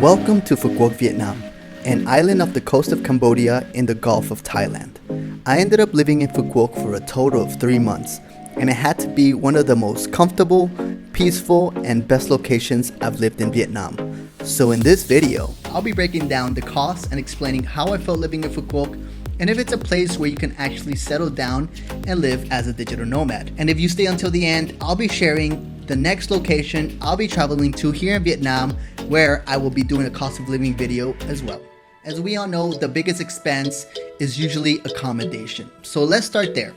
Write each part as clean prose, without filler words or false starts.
Welcome to Phu Quoc, Vietnam, an island off the coast of Cambodia in the Gulf of Thailand. I ended up living in Phu Quoc for a total of 3 months, and it had to be one of the most comfortable, peaceful, and best locations I've lived in Vietnam. So in this video, I'll be breaking down the costs and explaining how I felt living in Phu Quoc, and if it's a place where you can actually settle down and live as a digital nomad. And if you stay until the end, I'll be sharing the next location I'll be traveling to here in Vietnam, where I will be doing a cost of living video as well. As we all know, the biggest expense is usually accommodation. So let's start there.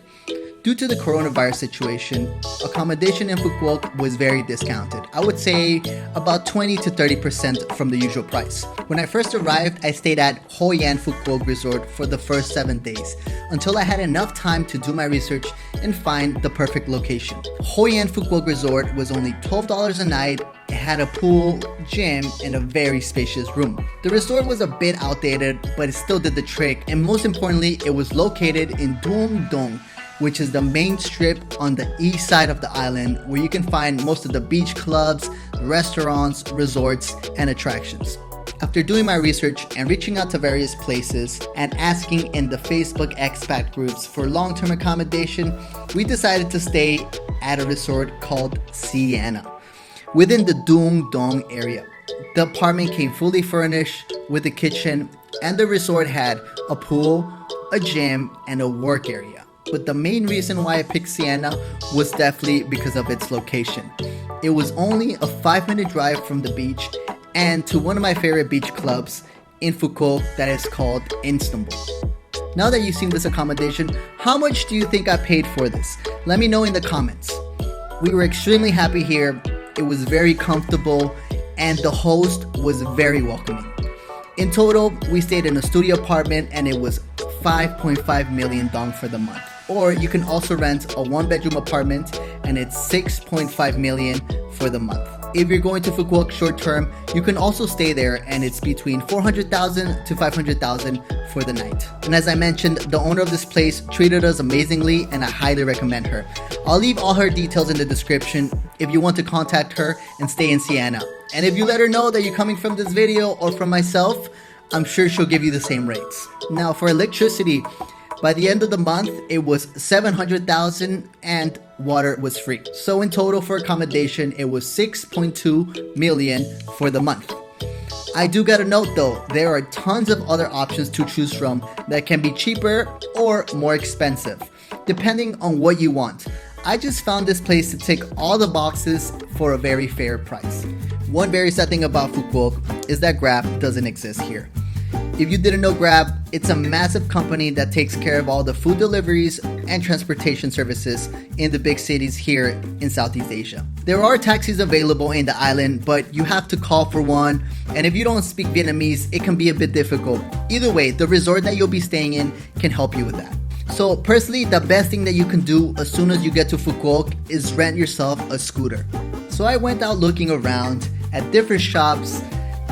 Due to the coronavirus situation, accommodation in Phu Quoc was very discounted. I would say about 20 to 30% from the usual price. When I first arrived, I stayed at Hoi An Phu Quoc Resort for the first 7 days until I had enough time to do my research and find the perfect location. Hoi An Phu Quoc Resort was only $12 a night. It had a pool, gym, and a very spacious room. The resort was a bit outdated, but it still did the trick, and most importantly, it was located in Duong Dong, which is the main strip on the east side of the island, where you can find most of the beach clubs, restaurants, resorts, and attractions. After doing my research and reaching out to various places and asking in the Facebook expat groups for long-term accommodation, we decided to stay at a resort called SEANA within the Duong Dong area. The apartment came fully furnished with a kitchen, and the resort had a pool, a gym, and a work area. But the main reason why I picked SEANA was definitely because of its location. It was only a 5-minute drive from the beach and to one of my favorite beach clubs in Phu Quoc that is called Istanbul. Now that you've seen this accommodation, how much do you think I paid for this? Let me know in the comments. We were extremely happy here. It was very comfortable and the host was very welcoming. In total, we stayed in a studio apartment and it was 5.5 million dong for the month. Or you can also rent a 1-bedroom apartment and it's 6.5 million for the month. If you're going to Phu Quoc short term, you can also stay there and it's between 400,000 to 500,000 for the night. And as I mentioned, the owner of this place treated us amazingly and I highly recommend her. I'll leave all her details in the description if you want to contact her and stay in SEANA. And if you let her know that you're coming from this video or from myself, I'm sure she'll give you the same rates. Now for electricity, by the end of the month, it was 700,000 and water was free. So in total for accommodation, it was 6.2 million for the month. I do gotta note though, there are tons of other options to choose from that can be cheaper or more expensive, depending on what you want. I just found this place to tick all the boxes for a very fair price. One very sad thing about Phu Quoc is that Grab doesn't exist here. If you didn't know Grab, it's a massive company that takes care of all the food deliveries and transportation services in the big cities here in Southeast Asia. There are taxis available in the island, but you have to call for one, and if you don't speak Vietnamese, it can be a bit difficult. Either way, the resort that you'll be staying in can help you with that. So personally, the best thing that you can do as soon as you get to Phu Quoc is rent yourself a scooter. So I went out looking around at different shops,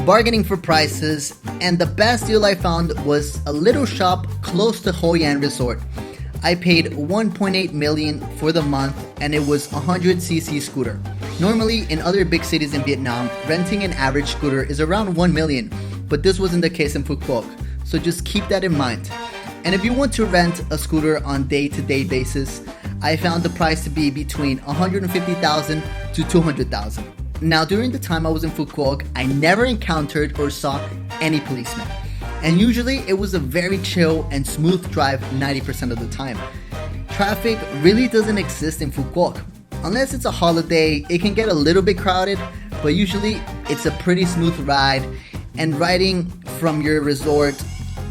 bargaining for prices, and the best deal I found was a little shop close to Hoi An Resort. I paid 1.8 million for the month and it was a 100cc scooter. Normally in other big cities in Vietnam, renting an average scooter is around 1 million, but this wasn't the case in Phu Quoc, so just keep that in mind. And if you want to rent a scooter on day-to-day basis, I found the price to be between 150,000 to 200,000. Now, during the time I was in Phu Quoc, I never encountered or saw any policemen. And usually it was a very chill and smooth drive 90% of the time. Traffic really doesn't exist in Phu Quoc. Unless it's a holiday, it can get a little bit crowded, but usually it's a pretty smooth ride. And riding from your resort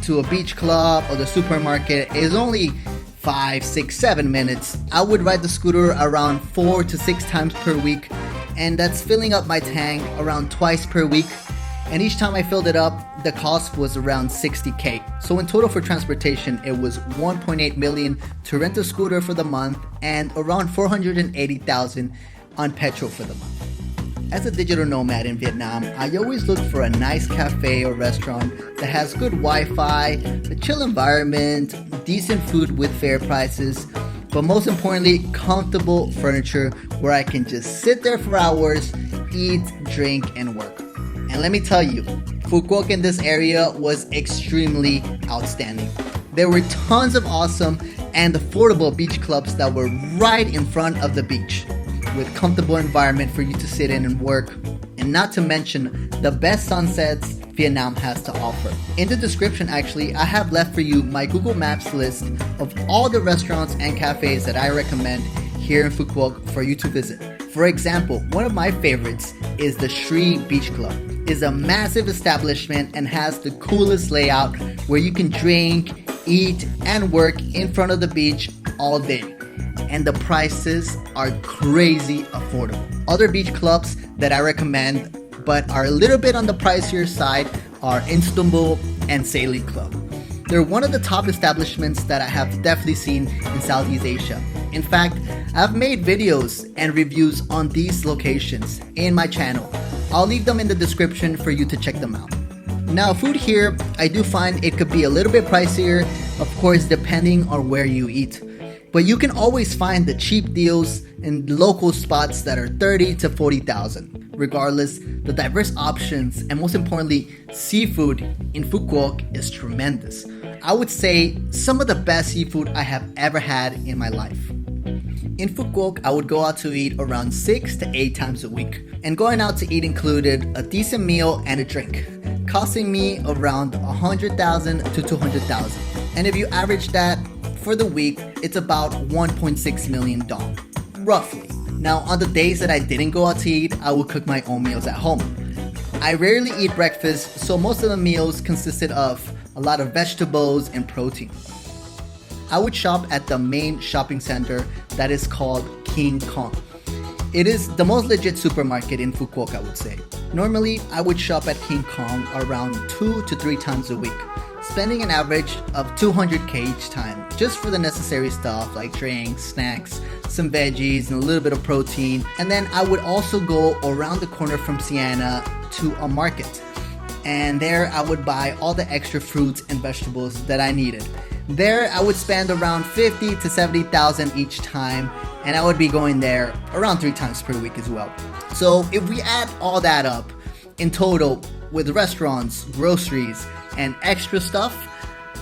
to a beach club or the supermarket is only 5, 6, 7 minutes. I would ride the scooter around 4 to 6 times per week, and that's filling up my tank around twice per week. And each time I filled it up, the cost was around 60K. So in total for transportation, it was 1.8 million to rent a scooter for the month and around 480,000 on petrol for the month. As a digital nomad in Vietnam, I always look for a nice cafe or restaurant that has good Wi-Fi, a chill environment, decent food with fair prices, but most importantly, comfortable furniture where I can just sit there for hours, eat, drink, and work. And And let me tell you, Phu Quoc in this area was extremely outstanding. There were tons of awesome and affordable beach clubs that were right in front of the beach, with comfortable environment for you to sit in and work, and not to mention the best sunsets Vietnam has to offer. In the description, actually, I have left for you my Google Maps list of all the restaurants and cafes that I recommend here in Phu Quoc for you to visit. For example, one of my favorites is the Sri Beach Club. It's a massive establishment and has the coolest layout where you can drink, eat, and work in front of the beach all day. And the prices are crazy affordable. Other beach clubs that I recommend but are a little bit on the pricier side are Istanbul and Sailing Club. They're one of the top establishments that I have definitely seen in Southeast Asia. In fact, I've made videos and reviews on these locations in my channel. I'll leave them in the description for you to check them out. Now, food here, I do find it could be a little bit pricier, of course, depending on where you eat. But you can always find the cheap deals in local spots that are 30 to 40,000. Regardless, the diverse options and most importantly, seafood in Phu Quoc is tremendous. I would say some of the best seafood I have ever had in my life. In Phu Quoc, I would go out to eat around 6 to 8 times a week. And going out to eat included a decent meal and a drink, costing me around 100,000 to 200,000. And if you average that for the week, it's about 1.6 million dong, roughly. Now, on the days that I didn't go out to eat, I would cook my own meals at home. I rarely eat breakfast, so most of the meals consisted of a lot of vegetables and protein. I would shop at the main shopping center that is called King Kong. It is the most legit supermarket in Phu Quoc, I would say. Normally, I would shop at King Kong around 2 to 3 times a week, spending an average of 200k each time, just for the necessary stuff like drinks, snacks, some veggies, and a little bit of protein. And then I would also go around the corner from SEANA to a market. And there I would buy all the extra fruits and vegetables that I needed. There I would spend around 50 to 70,000 each time, and I would be going there around 3 times per week as well. So if we add all that up, in total, with restaurants, groceries, and extra stuff,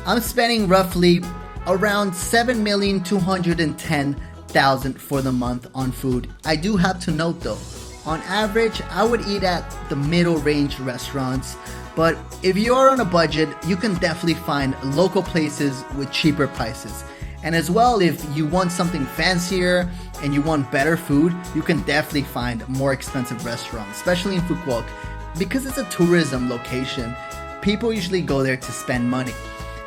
I'm spending roughly around 7,210,000 for the month on food. I do have to note though, on average, I would eat at the middle range restaurants, but if you are on a budget, you can definitely find local places with cheaper prices. And as well, if you want something fancier and you want better food, you can definitely find more expensive restaurants, especially in Phu Quoc. Because it's a tourism location, people usually go there to spend money.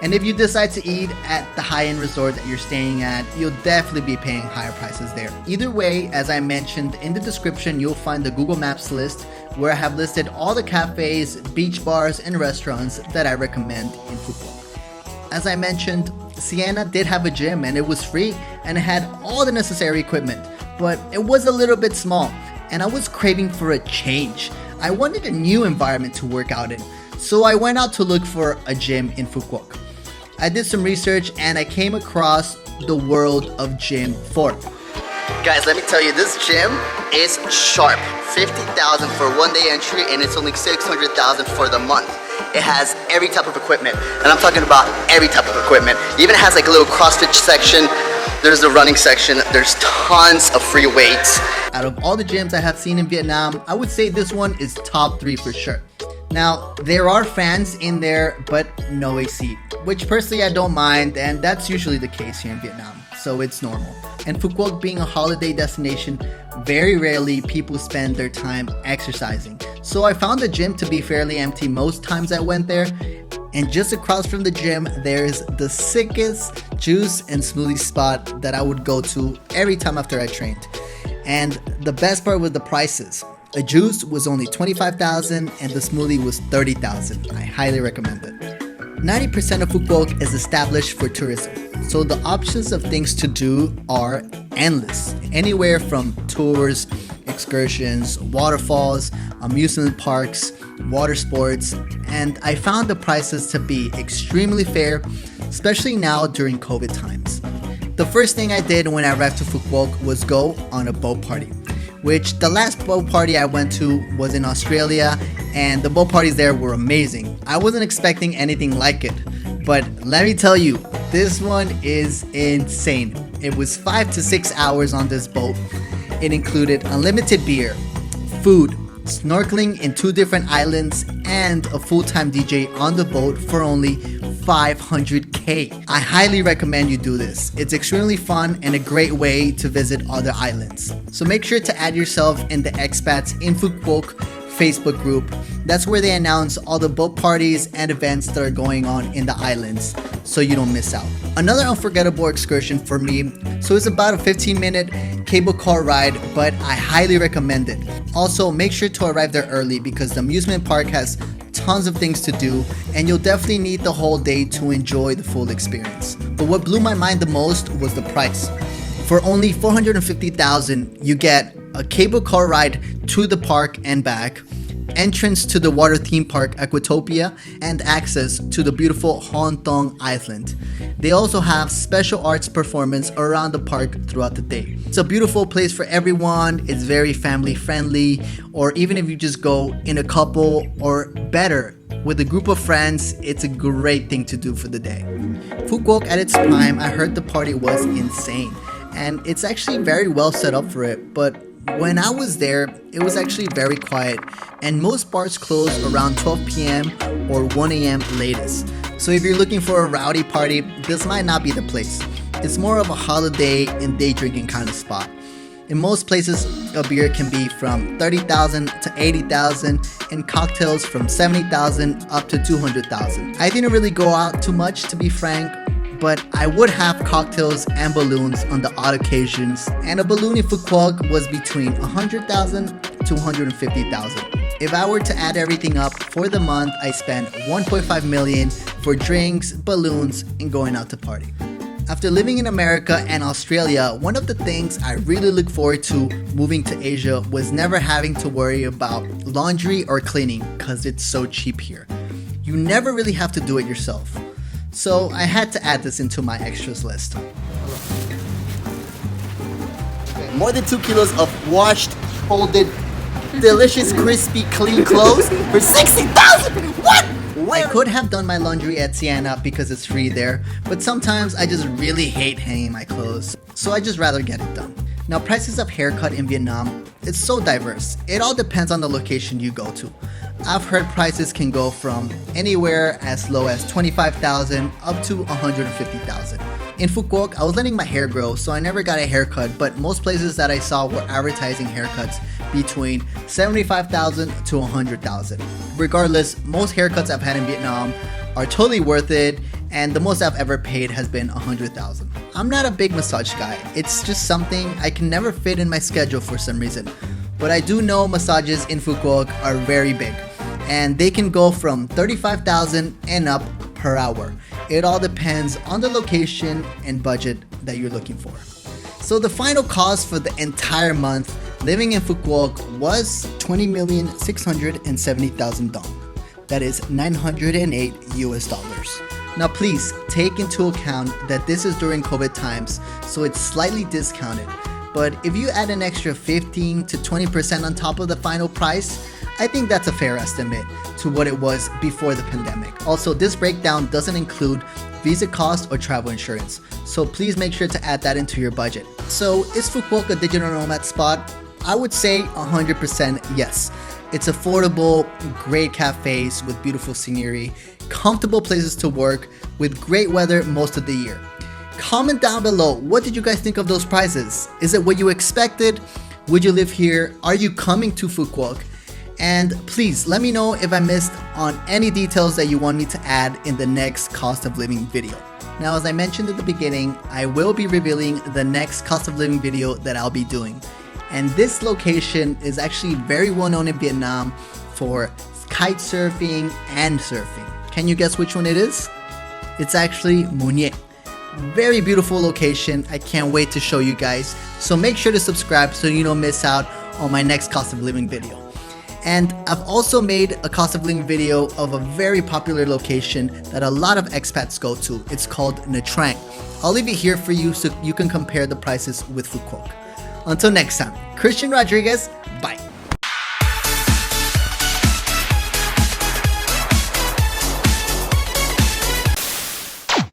And if you decide to eat at the high-end resort that you're staying at, you'll definitely be paying higher prices there. Either way, as I mentioned, in the description, you'll find the Google Maps list where I have listed all the cafes, beach bars, and restaurants that I recommend in Phu Quoc. As I mentioned, SEANA did have a gym and it was free and it had all the necessary equipment, but it was a little bit small and I was craving for a change. I wanted a new environment to work out in, so I went out to look for a gym in Phu Quoc. I did some research and I came across the World of Gym 4. Guys, let me tell you, this gym is sharp. 50,000 for one day entry and it's only 600,000 for the month. It has every type of equipment, and I'm talking about every type of equipment. It even has like a little CrossFit section. There's the running section. There's tons of free weights. Out of all the gyms I have seen in Vietnam, I would say this one is top 3 for sure. Now, there are fans in there, but no AC, which personally I don't mind, and that's usually the case here in Vietnam, so it's normal. And Phu Quoc being a holiday destination, very rarely people spend their time exercising. So I found the gym to be fairly empty most times I went there. And just across from the gym, there's the sickest juice and smoothie spot that I would go to every time after I trained. And the best part was the prices. A juice was only 25,000 and the smoothie was 30,000. I highly recommend it. 90% of Phu Quoc is established for tourism, so the options of things to do are endless. Anywhere from tours, excursions, waterfalls, amusement parks, water sports, and I found the prices to be extremely fair, especially now during COVID times. The first thing I did when I arrived to Phu Quoc was go on a boat party. which the last boat party I went to was in Australia, and the boat parties there were amazing. I wasn't expecting anything like it, but let me tell you, this one is insane. It was 5 to 6 hours on this boat. It included unlimited beer, food, snorkeling in 2 different islands, and a full-time DJ on the boat for only $500K. I highly recommend you do this. It's extremely fun and a great way to visit other islands. So make sure to add yourself in the Expats in Phu Quoc Facebook group. That's where they announce all the boat parties and events that are going on in the islands, so you don't miss out. Another unforgettable excursion for me, so it's about a 15-minute cable car ride, but I highly recommend it. Also, make sure to arrive there early because the amusement park has tons of things to do, and you'll definitely need the whole day to enjoy the full experience. But what blew my mind the most was the price. For only $450,000, you get a cable car ride to the park and back, entrance to the water theme park Aquatopia, and access to the beautiful Hon Thong Island. They also have special arts performance around the park throughout the day. It's a beautiful place for everyone. It's very family friendly, or even if you just go in a couple, or better, with a group of friends, it's a great thing to do for the day. Phu Quoc at its prime, I heard the party was insane, and it's actually very well set up for it, but when I was there, it was actually very quiet, and most bars close around 12 p.m. or 1 a.m. latest. So if you're looking for a rowdy party, this might not be the place. It's more of a holiday and day drinking kind of spot. In most places, a beer can be from $30,000 to $80,000, and cocktails from $70,000 up to $200,000. I didn't really go out too much, to be frank, but I would have cocktails and balloons on the odd occasions, and a balloon in Phu Quoc was between $100,000 to $150,000. If I were to add everything up for the month, I spent $1.5 million for drinks, balloons, and going out to party. After living in America and Australia, one of the things I really look forward to moving to Asia was never having to worry about laundry or cleaning because it's so cheap here. You never really have to do it yourself. So I had to add this into my extras list. More than 2 kilos of washed, folded, delicious, crispy, clean clothes for $60,000! What? I could have done my laundry at SEANA because it's free there, but sometimes I just really hate hanging my clothes, so I just rather get it done. Now, prices of haircut in Vietnam, it's so diverse. It all depends on the location you go to. I've heard prices can go from anywhere as low as $25,000 up to $150,000. In Phu Quoc, I was letting my hair grow, so I never got a haircut, but most places that I saw were advertising haircuts between $75,000 to $100,000. Regardless, most haircuts I've had in Vietnam are totally worth it, and the most I've ever paid has been $100,000. I'm not a big massage guy. It's just something I can never fit in my schedule for some reason. But I do know massages in Phu Quoc are very big, and they can go from $35,000 and up per hour. It all depends on the location and budget that you're looking for. So the final cost for the entire month living in Phu Quoc was $20,670,000 dong. That is $908 US. Now please take into account that this is during COVID times, so it's slightly discounted. But if you add an extra 15 to 20% on top of the final price, I think that's a fair estimate to what it was before the pandemic. Also, this breakdown doesn't include visa cost or travel insurance, so please make sure to add that into your budget. So is Phu Quoc a digital nomad spot? I would say 100% yes. It's affordable, great cafes with beautiful scenery, comfortable places to work with great weather most of the year. Comment down below, what did you guys think of those prices? Is it what you expected? Would you live here? Are you coming to Phu Quoc? And please let me know if I missed on any details that you want me to add in the next cost of living video. Now, as I mentioned at the beginning, I will be revealing the next cost of living video that I'll be doing. And this location is actually very well known in Vietnam for kite surfing and surfing. Can you guess which one it is? It's actually Mu Nhé. Very beautiful location. I can't wait to show you guys. So make sure to subscribe so you don't miss out on my next cost of living video. And I've also made a cost of living video of a very popular location that a lot of expats go to. It's called TRANG. I'll leave it here for you so you can compare the prices with Phu Quoc. Until next time, Christian Rodriguez, bye.